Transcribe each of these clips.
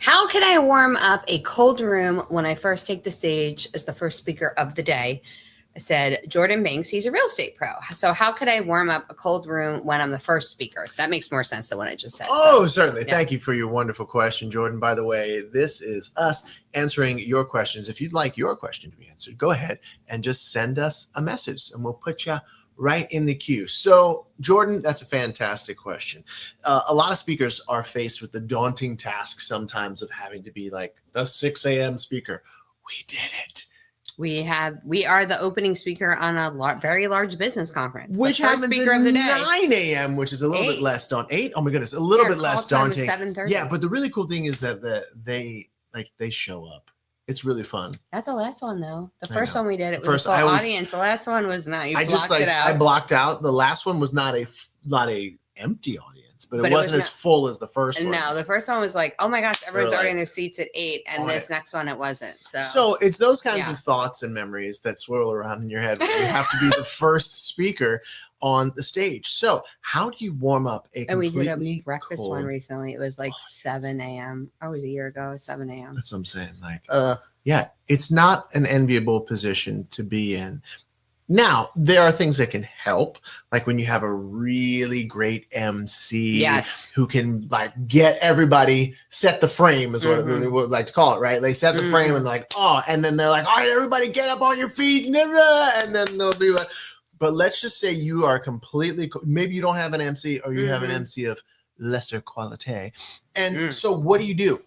How can I warm up a cold room when I first take the stage as the first speaker of the day? I said, Jordan Banks, he's a real estate pro. So how could I warm up a cold room when I'm the first speaker? That makes more sense than what I just said. Oh, certainly. yeah. Thank you for your wonderful question, Jordan. By the way, this is us answering your questions. If you'd like your question to be answered, go ahead and just send us a message and we'll put you right in the queue. So, Jordan, that's a fantastic question. A lot of speakers are faced with the daunting task sometimes of having to be like the 6 a.m. speaker. We did it. We are the opening speaker on a very large business conference. Which happens at 9 a.m., which is a little bit less daunting. 8? Oh my goodness, a little bit less daunting. 7:30. Yeah, but the really cool thing is that they show up. It's really fun. Not the last one though. The first one we did, it was a full audience. The last one was not. You blocked it out. I blocked out. The last one was not a empty audience, but it wasn't as full as the first one. No, the first one was like, oh my gosh, everyone's already in their seats at 8, and this next one it wasn't. So it's those kinds of thoughts and memories that swirl around in your head when you have to be the first speaker on the stage. So how do you warm up a completely And we did a breakfast one recently. It was like 7 a.m. Or it was a year ago, 7 a.m. That's what I'm saying. Like, yeah, it's not an enviable position to be in. Now, there are things that can help, like when you have a really great MC who can like get everybody, set the frame is what we would like to call it, right? They set the frame and like, and then they're like, all right, everybody get up on your feet. And then they'll be like, but let's just say you are completely, maybe you don't have an MC or you have an MC of lesser quality. And so what do?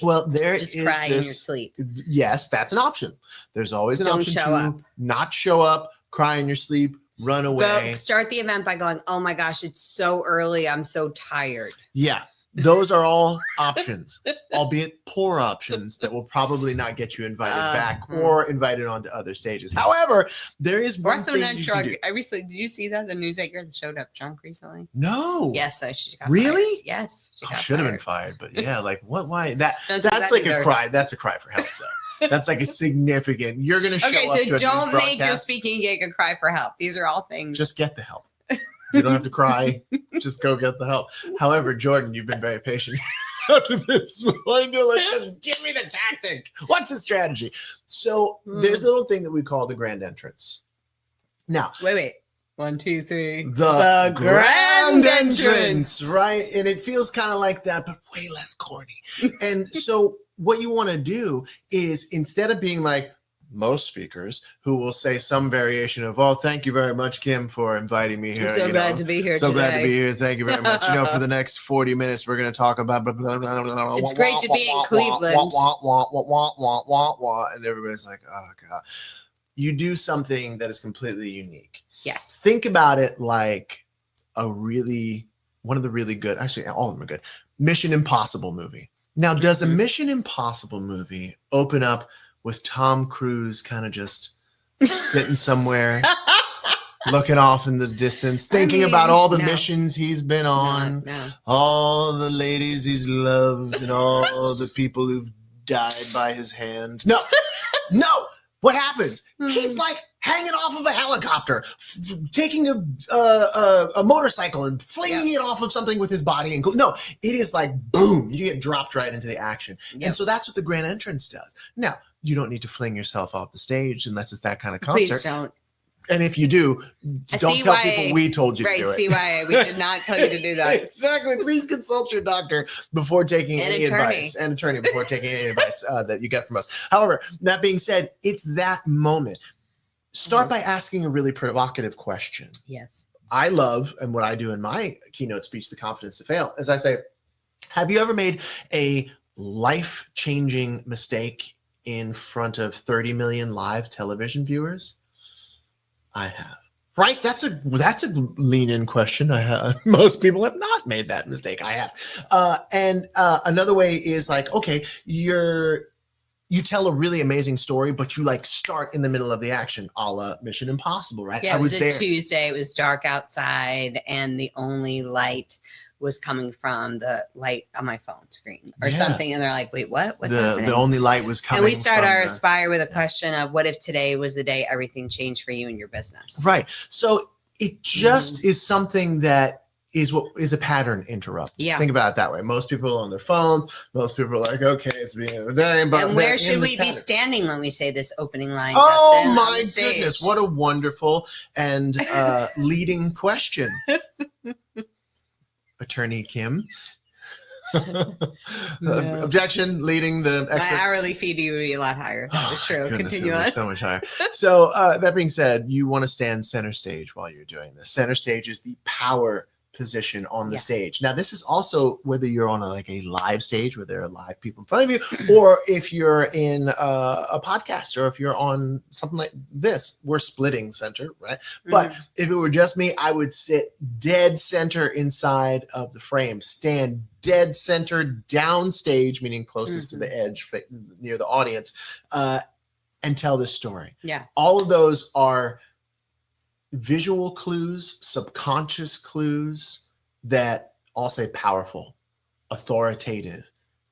Well, there just is cry in your sleep. Yes, that's an option. There's always an option to not show up, cry in your sleep, run away. Start the event by going, oh my gosh, it's so early. I'm so tired. Yeah, those are all options, albeit poor options that will probably not get you invited back or invited onto other stages. However, there is one thing you can do. Did you see that? The news anchor that showed up drunk recently? No. Yes, she got really? Fired. Yes. She should have been fired, but yeah, like what? Why? That's like a cry. That's a cry for help, though. That's like a significant. You're gonna show up to a news broadcast. Don't make your speaking gig a cry for help. These are all things. Just get the help. You don't have to cry. Just go get the help. However, Jordan, you've been very patient after this. Just give me the tactic. What's the strategy? So there's a little thing that we call the grand entrance. Now, wait. 1, 2, 3. The grand entrance, right? And it feels kind of like that, but way less corny. And so what you want to do is, instead of being like most speakers who will say some variation of, oh, thank you very much, Kim, for inviting me here. I'm so glad to be here So glad to be here. Thank you very much. For the next 40 minutes, we're going to talk about blah, blah, blah, blah, blah, it's great to be in Cleveland. And everybody's like, oh, God. You do something that is completely unique. Yes. Think about it like one of the really good, actually, all of them are good, Mission Impossible movie. Now, does a Mission Impossible movie open up with Tom Cruise kind of just sitting somewhere, looking off in the distance, thinking about all the missions he's been on, all the ladies he's loved, and all the people who've died by his hand? No. What happens? He's like hanging off of a helicopter, taking a motorcycle and flinging it off of something with his body. And no, it is like boom, you get dropped right into the action. And so that's what the grand entrance does. Now, you don't need to fling yourself off the stage unless it's that kind of concert. Please don't. And if you do, don't tell people we told you to do it. CYA, we did not tell you to do that. Exactly. Please consult your doctor before taking any advice. And attorney before taking any advice that you get from us. However, that being said, it's that moment. Start by asking a really provocative question. Yes. I love, and what I do in my keynote speech, The Confidence to Fail, is I say, have you ever made a life-changing mistake in front of 30 million live television viewers? I have. Right? That's a lean-in question. I have. Most people have not made that mistake. I have. And another way is like, okay, you tell a really amazing story, but you like start in the middle of the action, a la Mission Impossible, right? Yeah, it was a Tuesday. It was dark outside, and the only light was coming from the light on my phone screen or something. And they're like, wait, what? What's happening? The only light was coming. And we start our Aspire with a question of, what if today was the day everything changed for you and your business? Right. So it just is something that is a pattern interrupt. Yeah. Think about it that way. Most people are on their phones. Most people are like, okay, it's the beginning of the day. But and where should we be standing when we say this opening line? Oh Dustin, my goodness. What a wonderful and leading question. Attorney Kim. Objection, leading the expert. My hourly fee to you would be a lot higher. That was true. Goodness, Continue it on. was so much higher. So that being said, you want to stand center stage while you're doing this. Center stage is the power position on the stage. Now, this is also whether you're on a live stage where there are live people in front of you, or if you're in a podcast, or if you're on something like this, we're splitting center, right? But if it were just me, I would sit dead center inside of the frame, stand dead center downstage, meaning closest to the edge near the audience, and tell this story. Yeah. All of those are visual clues, subconscious clues that all say powerful, authoritative,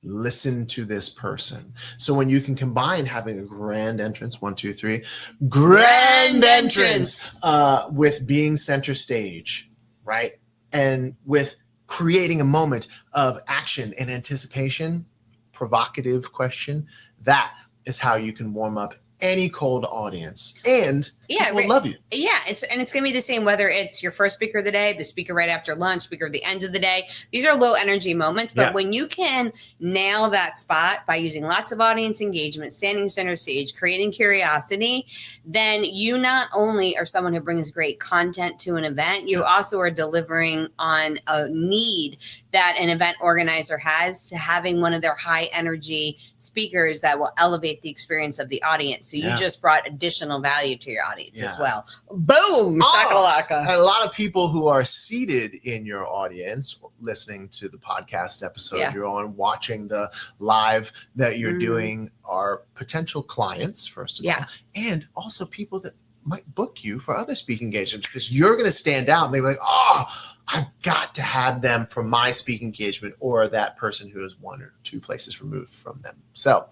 listen to this person. So when you can combine having a grand entrance, 1, 2, 3, grand entrance, with being center stage, right? And with creating a moment of action and anticipation, provocative question, that is how you can warm up any cold audience, and people will love you. Yeah, it's gonna be the same whether it's your first speaker of the day, the speaker right after lunch, speaker at the end of the day. These are low energy moments, but when you can nail that spot by using lots of audience engagement, standing center stage, creating curiosity, then you not only are someone who brings great content to an event, you also are delivering on a need that an event organizer has, to having one of their high energy speakers that will elevate the experience of the audience. So you just brought additional value to your audience as well. Boom! Shakalaka. And a lot of people who are seated in your audience, listening to the podcast episode you're on, watching the live that you're doing, are potential clients, first of all, and also people that might book you for other speaking engagements, because you're going to stand out and they're like, oh, I've got to have them for my speaking engagement, or that person who is 1 or 2 places removed from them. So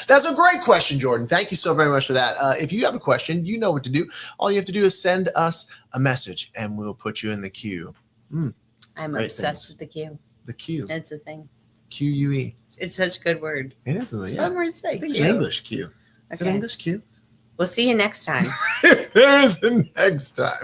that's a great question, Jordan. Thank you so very much for that. If you have a question, you know what to do. All you have to do is send us a message and we'll put you in the queue. I'm obsessed with the queue. The queue. That's a thing. QUE. It's such a good word. It is. It's a fun word to say. I think it's an English queue. Is it English queue? We'll see you next time. There's a next time.